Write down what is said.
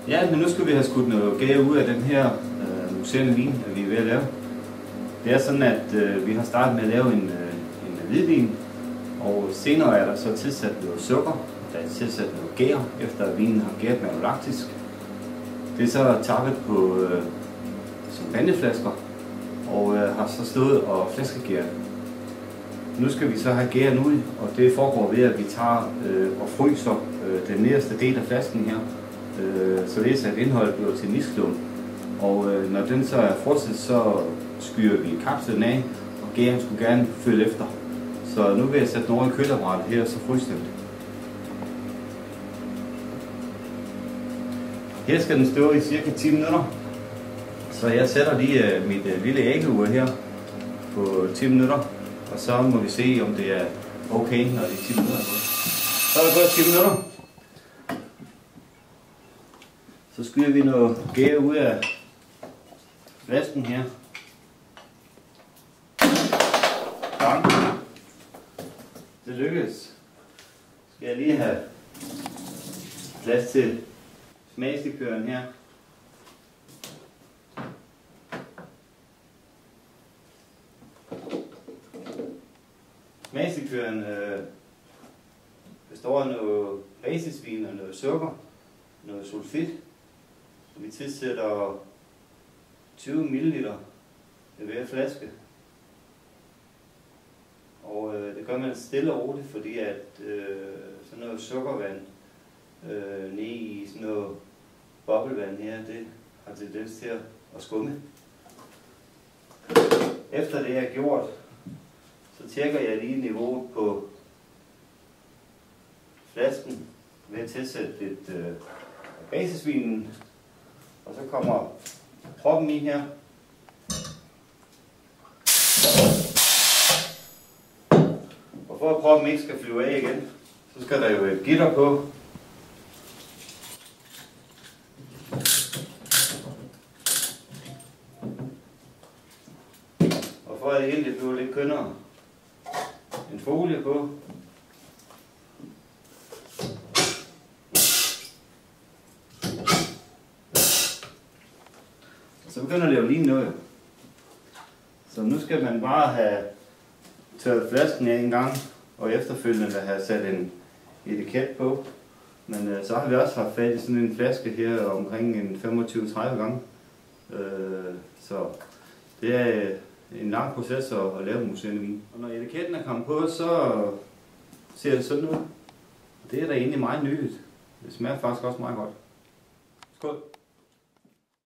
Ja, men nu skal vi have skudt noget gave ud af den her museerne vin, vi er ved at lave. Det er sådan, at vi har startet med at lave en hvidvin, og senere er der så tilsat noget sukker, der er tilsat noget gær, efter at vinen har gæret malolaktisk. Det er så tappet på champagneflasker, og har så stået og flaskegæret. Nu skal vi så have gæren ud, og det foregår ved, at vi tager og fryser den nederste del af flasken her, således at indholdet bliver til misklump. Og når den så er frosset, så skyrer vi kapslen af, og gæren skulle gerne følge efter. Så nu vil jeg sætte den over i køleapparatet her, og så fryse den. Her skal den stå i cirka 10 minutter. Så jeg sætter lige mit lille æggeur her på 10 minutter, og så må vi se, om det er okay, når det er 10 minutter. Så er det gået 10 minutter. Så skyder vi noget gær ud af flasken her. Bang. Det lykkedes. Skal jeg lige have plads til smagslikøren her. Smagslikøren består af noget basisvin og noget sukker, noget sulfit. Vi tilsætter 20 ml i hver flaske. Og det gør man stille og roligt, fordi at sådan noget sukkervand nede i sådan noget boblevand her, det har tendens til at skumme. Efter det er gjort, så tjekker jeg lige niveauet på flasken ved at tilsætte lidt basisvinen, og så kommer proppen i her. Og for at proppen ikke skal flyve af igen, så skal der jo et gitter på. Og for at det hele bliver lidt kønnere, en folie på. Så begynder det jo lige noget. Så nu skal man bare have tørret flasken af en gang, og efterfølgende have sat en etiket på. Men så har vi også haft fat i sådan en flaske her omkring en 25-30 gange. Så det er en lang proces at lave museerne vin. Og når etiketten er kommet på, så ser det sådan ud. Det er da egentlig meget nyligt. Det smager faktisk også meget godt. Skål!